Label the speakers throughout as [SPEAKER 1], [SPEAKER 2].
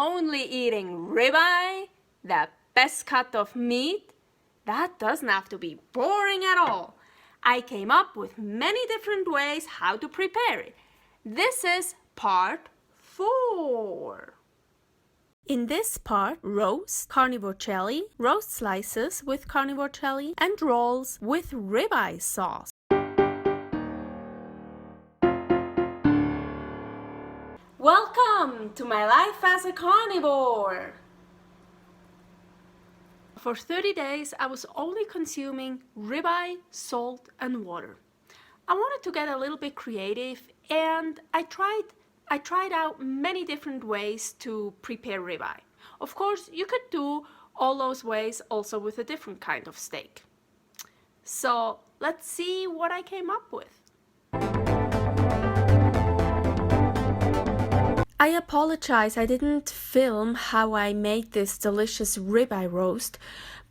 [SPEAKER 1] only eating ribeye, the best cut of meat, that doesn't have to be boring at all. I came up with many different ways how to prepare it. This is part 4. In this part, roast carnivore jelly, roast slices with carnivore jelly, and rolls with ribeye sauce. Welcome to my life as a carnivore! For 30 days, I was only consuming ribeye, salt, and water. I wanted to get a little bit creative, and I tried out many different ways to prepare ribeye. Of course, you could do all those ways also with a different kind of steak. So let's see what I came up with. I apologize, I didn't film how I made this delicious ribeye roast,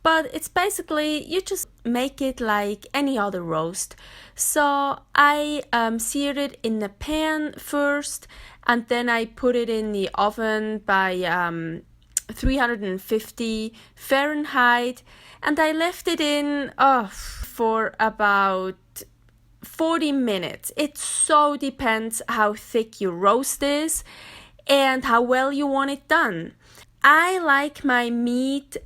[SPEAKER 1] but it's basically, you just make it like any other roast. So I seared it in the pan first, and then I put it in the oven by 350 Fahrenheit, and I left it in for about 40 minutes. It so depends how thick your roast is and how well you want it done. I like my meat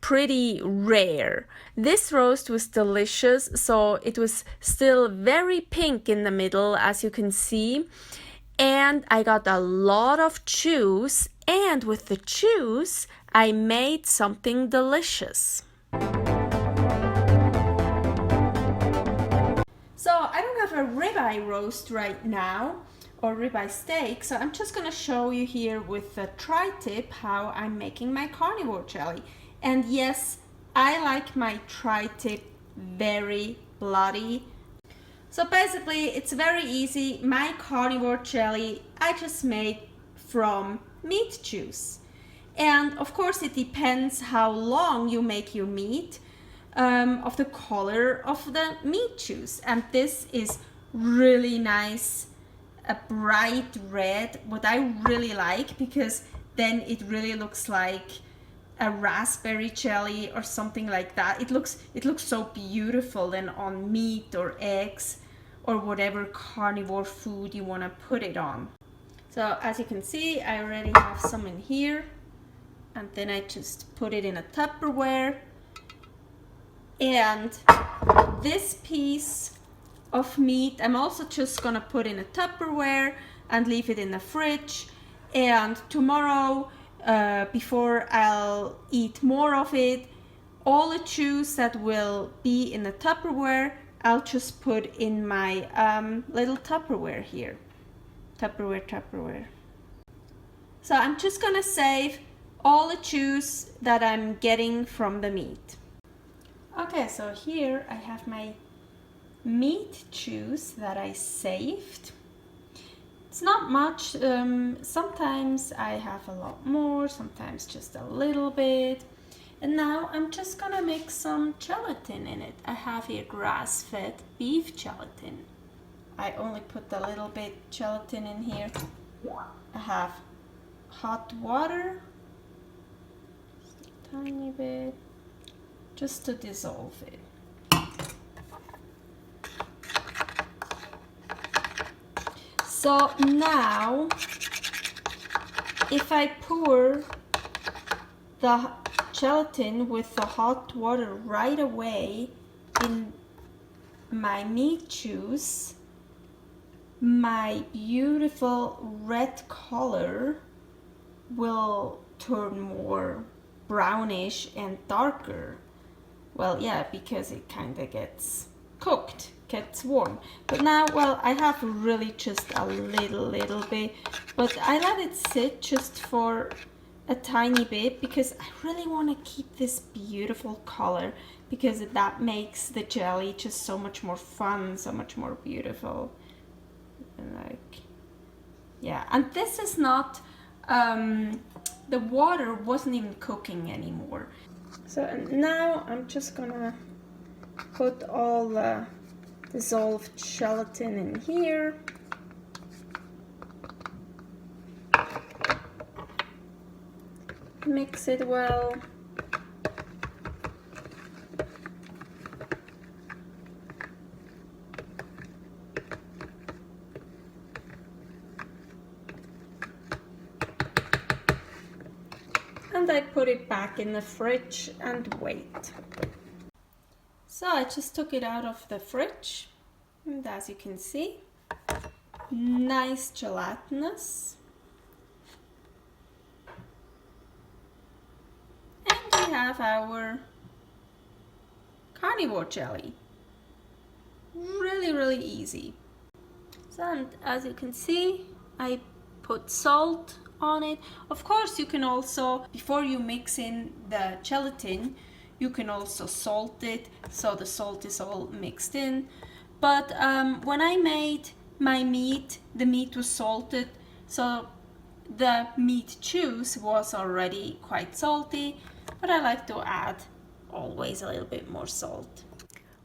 [SPEAKER 1] pretty rare. This roast was delicious, so it was still very pink in the middle, as you can see. And I got a lot of juice, and with the juice, I made something delicious. So I don't have a ribeye roast right now, or ribeye steak, so I'm just going to show you here with the tri-tip how I'm making my carnivore jelly. And yes, I like my tri-tip very bloody. So basically it's very easy. My carnivore jelly I just made from meat juice, and of course it depends how long you make your meat, of the color of the meat juice. And this is really nice, a bright red, what I really like, because then it really looks like a raspberry jelly or something like that. It looks so beautiful then on meat or eggs or whatever carnivore food you want to put it on. So as you can see, I already have some in here, and then I just put it in a Tupperware. And this piece of meat I'm also just gonna put in a Tupperware and leave it in the fridge, and tomorrow before I'll eat more of it, all the juice that will be in the Tupperware I'll just put in my little Tupperware here. Tupperware. So I'm just gonna save all the juice that I'm getting from the meat. Okay, so here I have my meat juice that I saved. It's not much, sometimes I have a lot more, sometimes just a little bit. And now I'm just gonna mix some gelatin in it. I have here grass-fed beef gelatin. I only put a little bit gelatin in here. I have hot water, just a tiny bit, just to dissolve it. So now, if I pour the gelatin with the hot water right away in my meat juice, my beautiful red color will turn more brownish and darker. Well, yeah, because it kind of gets cooked, gets warm. But now, well, I have really just a little bit, but I let it sit just for a tiny bit because I really want to keep this beautiful color, because that makes the jelly just so much more fun, so much more beautiful. And like, yeah, and this is not, the water wasn't even cooking anymore. So now I'm just gonna put all the dissolved gelatin in here. Mix it well. And I put it back in the fridge and wait. So I just took it out of the fridge, and as you can see, nice gelatinous. And we have our Carnivore Jelly. Really easy. So, and as you can see, I put salt on it. Of course, you can also, before you mix in the gelatin, you can also salt it so the salt is all mixed in. But when I made my meat, the meat was salted, so the meat juice was already quite salty, but I like to add always a little bit more salt.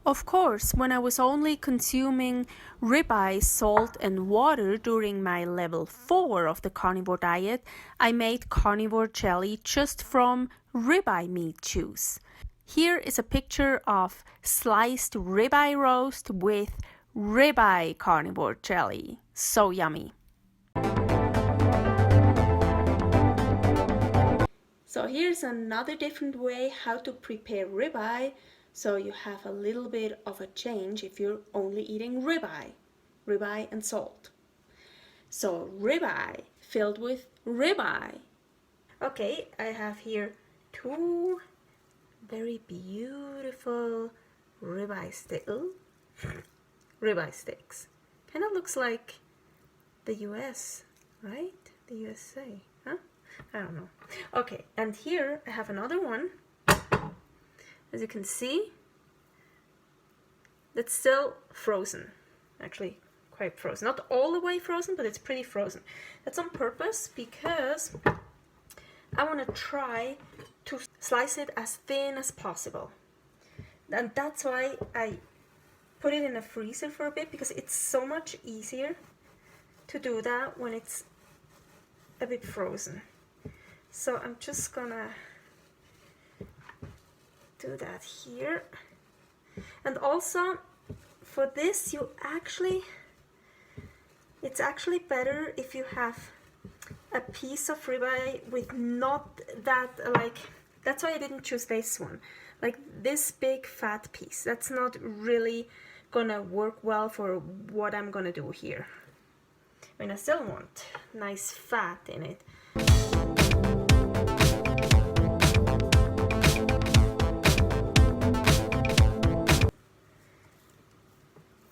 [SPEAKER 1] Of course, when I was only consuming ribeye, salt and water during my level 4 of the carnivore diet, I made carnivore jelly just from ribeye meat juice. Here is a picture of sliced ribeye roast with ribeye carnivore jelly. So yummy. So here's another different way how to prepare ribeye, so you have a little bit of a change if you're only eating ribeye and salt. So ribeye filled with ribeye. Okay, I have here 2 very beautiful ribeye steaks. Kind of looks like the US, right? The USA, huh? I don't know. Okay, and here I have another one. As you can see, that's still frozen. Actually, quite frozen. Not all the way frozen, but it's pretty frozen. That's on purpose because I want to try to slice it as thin as possible. And that's why I put it in the freezer for a bit, because it's so much easier to do that when it's a bit frozen. So I'm just gonna do that here. And also for this, it's actually better if you have a piece of ribeye with not that, like, that's why I didn't choose this one, like this big fat piece. That's not really gonna work well for what I'm gonna do here. I mean, I still want nice fat in it.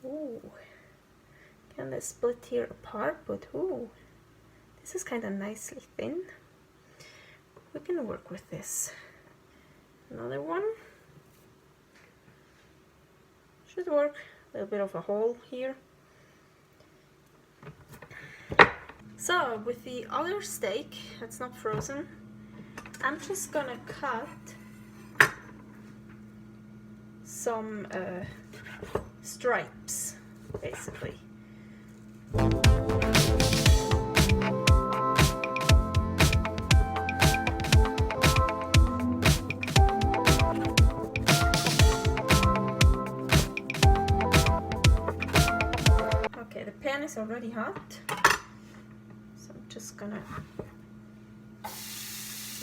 [SPEAKER 1] Ooh, can they split here apart? But ooh, this is kind of nicely thin. We can work with this. Another one should work. A little bit of a hole here. So with the other steak that's not frozen, I'm just gonna cut some stripes, basically. Okay, the pan is already hot, so I'm just gonna,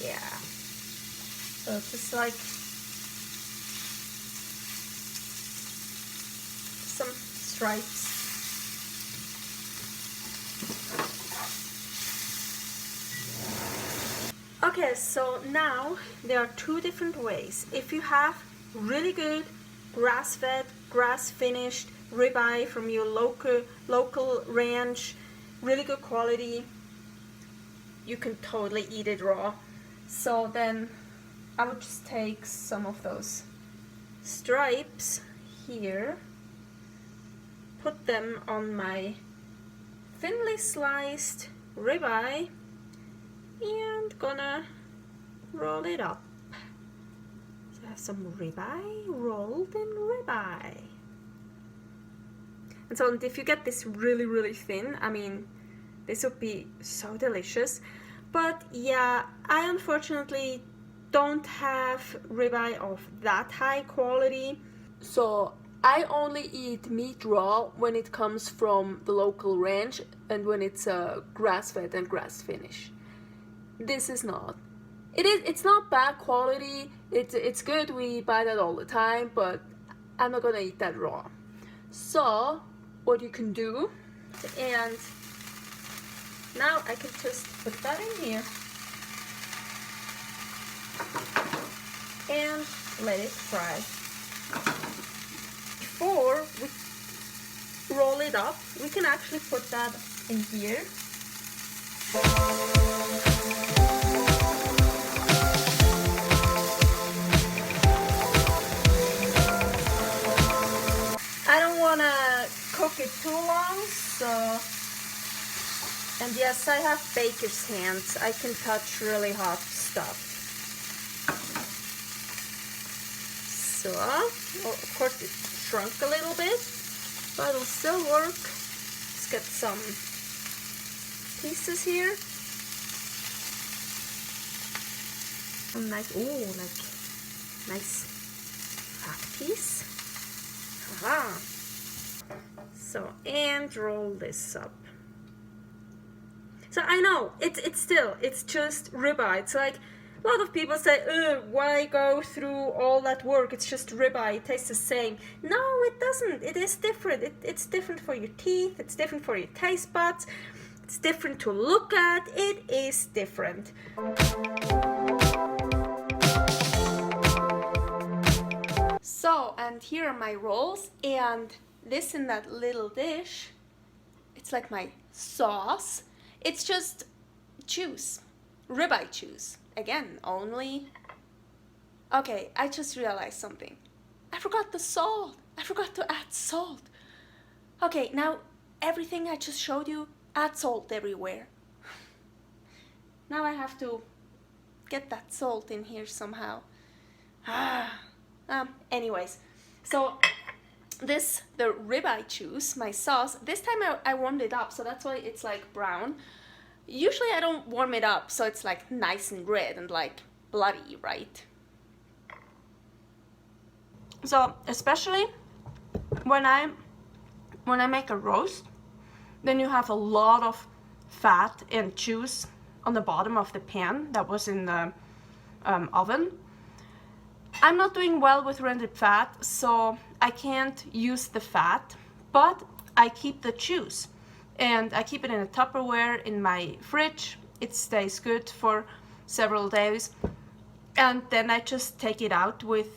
[SPEAKER 1] yeah, so just like some stripes. Okay, so now there are 2 different ways. If you have really good grass-fed, grass-finished ribeye from your local ranch, really good quality, you can totally eat it raw. So then I would just take some of those stripes here, put them on my thinly sliced ribeye, and gonna roll it up. So I have some ribeye rolled in ribeye. And so if you get this really thin, I mean, this would be so delicious. But yeah, I unfortunately don't have ribeye of that high quality.
[SPEAKER 2] So I only eat meat raw when it comes from the local ranch and when it's grass-fed and grass-finished. This is not. It's not bad quality. It's good. We buy that all the time, but I'm not gonna eat that raw. So what you can do, and now I can just put that in here and let it fry. Before we roll it up, we can actually put that in here. I don't want to cook it too long, so, and yes, I have baker's hands. I can touch really hot stuff. So, well, of course it shrunk a little bit, but it'll still work. Let's get some pieces here. Like, ooh, like nice fat piece. Aha. So, and roll this up. So I know it's just ribeye. It's like a lot of people say, why go through all that work? It's just ribeye. It tastes the same. No, it doesn't. It is different. It's different for your teeth. It's different for your taste buds. It's different to look at. It is different. So, and here are my rolls, and this in that little dish, it's like my sauce. It's just juice, ribeye juice. Again, only... Okay, I just realized something. I forgot the salt. I forgot to add salt. Okay, now everything I just showed you, add salt everywhere. Now I have to get that salt in here somehow. Anyways, so the ribeye juice, my sauce, this time I warmed it up, so that's why it's like brown. Usually I don't warm it up, so it's like nice and red and like bloody, right? So especially when I make a roast, then you have a lot of fat and juice on the bottom of the pan that was in the oven. I'm not doing well with rendered fat, so I can't use the fat, but I keep the juice. And I keep it in a Tupperware in my fridge. It stays good for several days. And then I just take it out with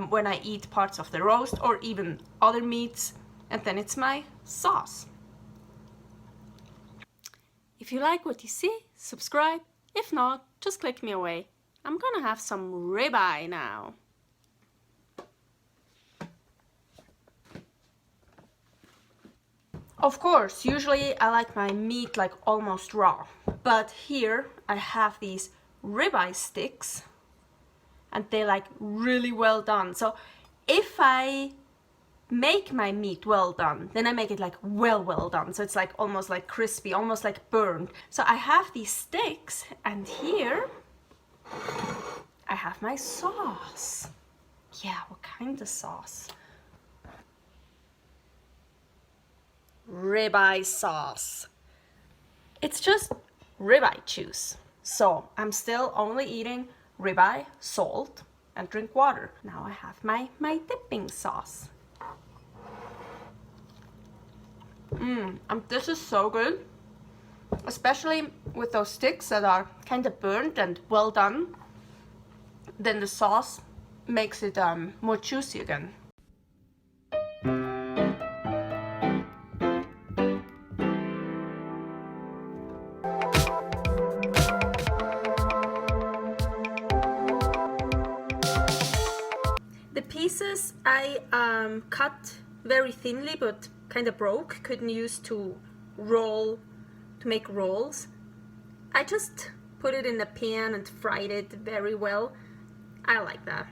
[SPEAKER 2] when I eat parts of the roast or even other meats. And then it's my sauce. If you like what you see, subscribe. If not, just click me away. I'm gonna have some ribeye now. Of course, usually I like my meat like almost raw, but here I have these ribeye sticks and they're like really well done. So if I make my meat well done, then I make it like well done. So it's like almost like crispy, almost like burned. So I have these sticks and here I have my sauce. Yeah, what kind of sauce? Ribeye sauce. It's just ribeye juice. So I'm still only eating ribeye, salt, and drink water. Now I have my dipping sauce. This is so good. Especially with those sticks that are kind of burnt and well done. Then the sauce makes it more juicy again. The pieces I cut very thinly but kind of broke, couldn't use to make rolls. I just put it in a pan and fried it very well. I like that.